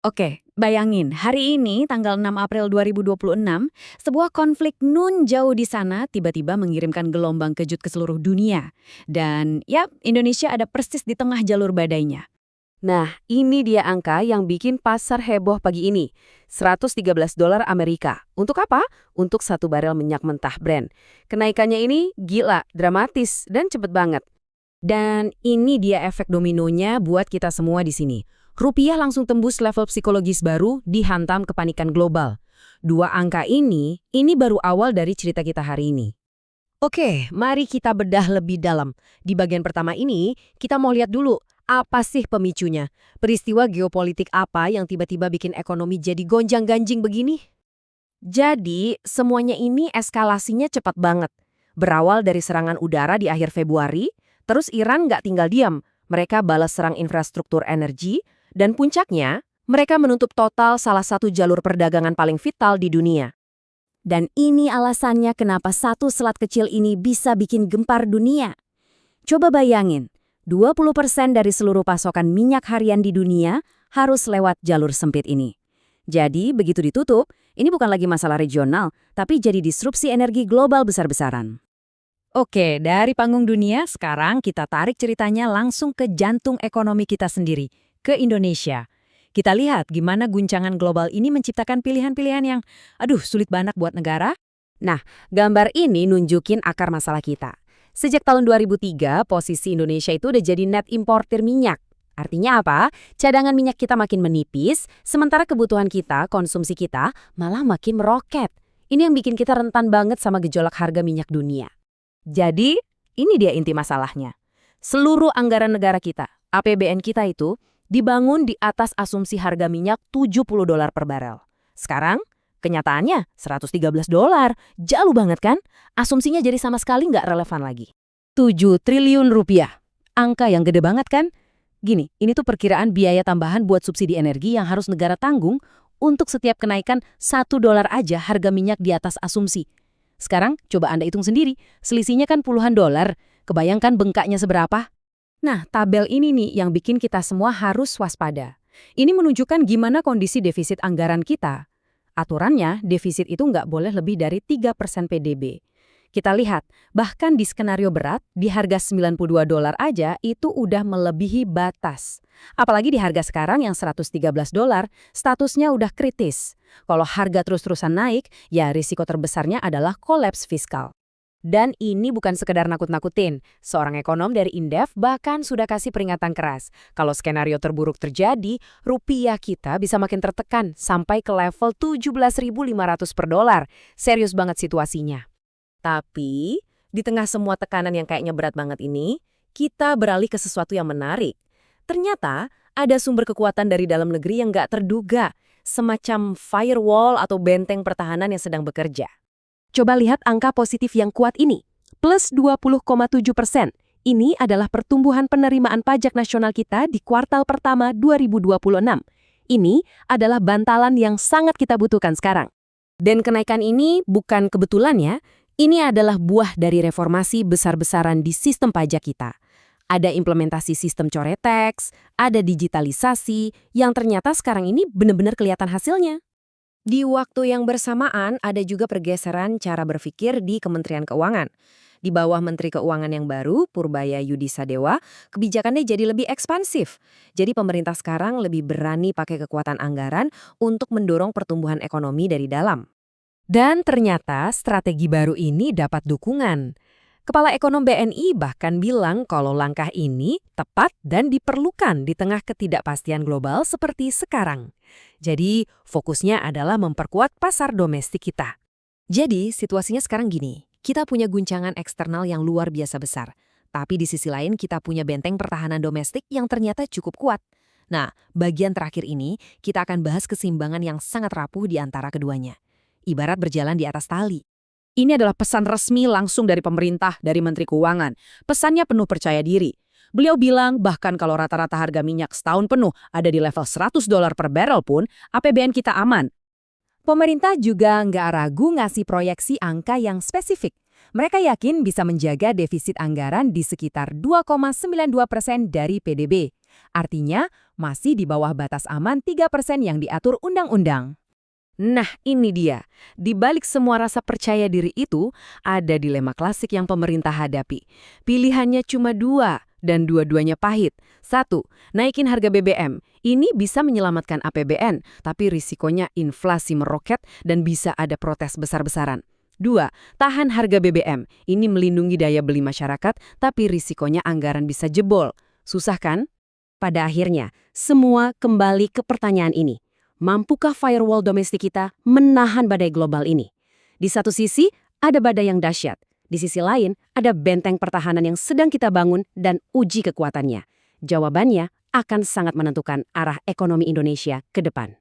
Oke, bayangin, hari ini tanggal 6 April 2026, sebuah konflik nun jauh di sana tiba-tiba mengirimkan gelombang kejut ke seluruh dunia. Dan ya, Indonesia ada persis di tengah jalur badainya. Nah, ini dia angka yang bikin pasar heboh pagi ini. $113 Amerika. Untuk apa? Untuk satu barel minyak mentah Brent. Kenaikannya ini gila, dramatis, dan cepet banget. Dan ini dia efek dominonya buat kita semua di sini. Rupiah langsung tembus level psikologis baru dihantam kepanikan global. Dua angka ini baru awal dari cerita kita hari ini. Oke, mari kita bedah lebih dalam. Di bagian pertama ini, kita mau lihat dulu apa sih pemicunya. Peristiwa geopolitik apa yang tiba-tiba bikin ekonomi jadi gonjang-ganjing begini? Jadi, semuanya ini eskalasinya cepat banget. Berawal dari serangan udara di akhir Februari, terus Iran nggak tinggal diam. Mereka balas serang infrastruktur energi, dan puncaknya, mereka menutup total salah satu jalur perdagangan paling vital di dunia. Dan ini alasannya kenapa satu selat kecil ini bisa bikin gempar dunia. Coba bayangin, 20% dari seluruh pasokan minyak harian di dunia harus lewat jalur sempit ini. Jadi, begitu ditutup, ini bukan lagi masalah regional, tapi jadi disrupsi energi global besar-besaran. Oke, dari panggung dunia, sekarang kita tarik ceritanya langsung ke jantung ekonomi kita sendiri, ke Indonesia. Kita lihat gimana guncangan global ini menciptakan pilihan-pilihan yang, sulit banget buat negara. Nah, gambar ini nunjukin akar masalah kita. Sejak tahun 2003, posisi Indonesia itu udah jadi net importir minyak. Artinya apa? Cadangan minyak kita makin menipis, sementara kebutuhan kita, konsumsi kita, malah makin meroket. Ini yang bikin kita rentan banget sama gejolak harga minyak dunia. Jadi, ini dia inti masalahnya. Seluruh anggaran negara kita, APBN kita itu, dibangun di atas asumsi harga minyak $70 per barel. Sekarang, kenyataannya $113. Jauh banget kan? Asumsinya jadi sama sekali nggak relevan lagi. 7 triliun rupiah. Angka yang gede banget kan? Gini, ini tuh perkiraan biaya tambahan buat subsidi energi yang harus negara tanggung untuk setiap kenaikan $1 aja harga minyak di atas asumsi. Sekarang, coba Anda hitung sendiri. Selisihnya kan puluhan dolar. Kebayangkan bengkaknya seberapa? Nah, tabel ini nih yang bikin kita semua harus waspada. Ini menunjukkan gimana kondisi defisit anggaran kita. Aturannya, defisit itu nggak boleh lebih dari 3% PDB. Kita lihat, bahkan di skenario berat, di harga $92 aja itu udah melebihi batas. Apalagi di harga sekarang yang $113, statusnya udah kritis. Kalau harga terus-terusan naik, ya risiko terbesarnya adalah kolaps fiskal. Dan ini bukan sekedar nakut-nakutin. Seorang ekonom dari Indef bahkan sudah kasih peringatan keras. Kalau skenario terburuk terjadi, rupiah kita bisa makin tertekan sampai ke level 17.500 per dolar. Serius banget situasinya. Tapi, di tengah semua tekanan yang kayaknya berat banget ini, kita beralih ke sesuatu yang menarik. Ternyata, ada sumber kekuatan dari dalam negeri yang nggak terduga. Semacam firewall atau benteng pertahanan yang sedang bekerja. Coba lihat angka positif yang kuat ini, plus 20,7%. Ini adalah pertumbuhan penerimaan pajak nasional kita di kuartal pertama 2026. Ini adalah bantalan yang sangat kita butuhkan sekarang. Dan kenaikan ini bukan kebetulan ya, ini adalah buah dari reformasi besar-besaran di sistem pajak kita. Ada implementasi sistem coret teks, ada digitalisasi, yang ternyata sekarang ini benar-benar kelihatan hasilnya. Di waktu yang bersamaan, ada juga pergeseran cara berpikir di Kementerian Keuangan. Di bawah Menteri Keuangan yang baru, Purbaya Yudisadewa, kebijakannya jadi lebih ekspansif. Jadi pemerintah sekarang lebih berani pakai kekuatan anggaran untuk mendorong pertumbuhan ekonomi dari dalam. Dan ternyata strategi baru ini dapat dukungan. Kepala Ekonom BNI bahkan bilang kalau langkah ini tepat dan diperlukan di tengah ketidakpastian global seperti sekarang. Jadi, fokusnya adalah memperkuat pasar domestik kita. Jadi, situasinya sekarang gini, kita punya guncangan eksternal yang luar biasa besar. Tapi di sisi lain kita punya benteng pertahanan domestik yang ternyata cukup kuat. Nah, bagian terakhir ini kita akan bahas keseimbangan yang sangat rapuh di antara keduanya. Ibarat berjalan di atas tali. Ini adalah pesan resmi langsung dari pemerintah, dari Menteri Keuangan. Pesannya penuh percaya diri. Beliau bilang bahkan kalau rata-rata harga minyak setahun penuh ada di level $100 per barrel pun, APBN kita aman. Pemerintah juga nggak ragu ngasih proyeksi angka yang spesifik. Mereka yakin bisa menjaga defisit anggaran di sekitar 2,92% dari PDB. Artinya, masih di bawah batas aman 3% yang diatur undang-undang. Nah, ini dia. Di balik semua rasa percaya diri itu, ada dilema klasik yang pemerintah hadapi. Pilihannya cuma dua, dan dua-duanya pahit. Satu, naikin harga BBM. Ini bisa menyelamatkan APBN, tapi risikonya inflasi meroket dan bisa ada protes besar-besaran. Dua, tahan harga BBM. Ini melindungi daya beli masyarakat, tapi risikonya anggaran bisa jebol. Susah kan? Pada akhirnya, semua kembali ke pertanyaan ini. Mampukah firewall domestik kita menahan badai global ini? Di satu sisi, ada badai yang dahsyat. Di sisi lain, ada benteng pertahanan yang sedang kita bangun dan uji kekuatannya. Jawabannya akan sangat menentukan arah ekonomi Indonesia ke depan.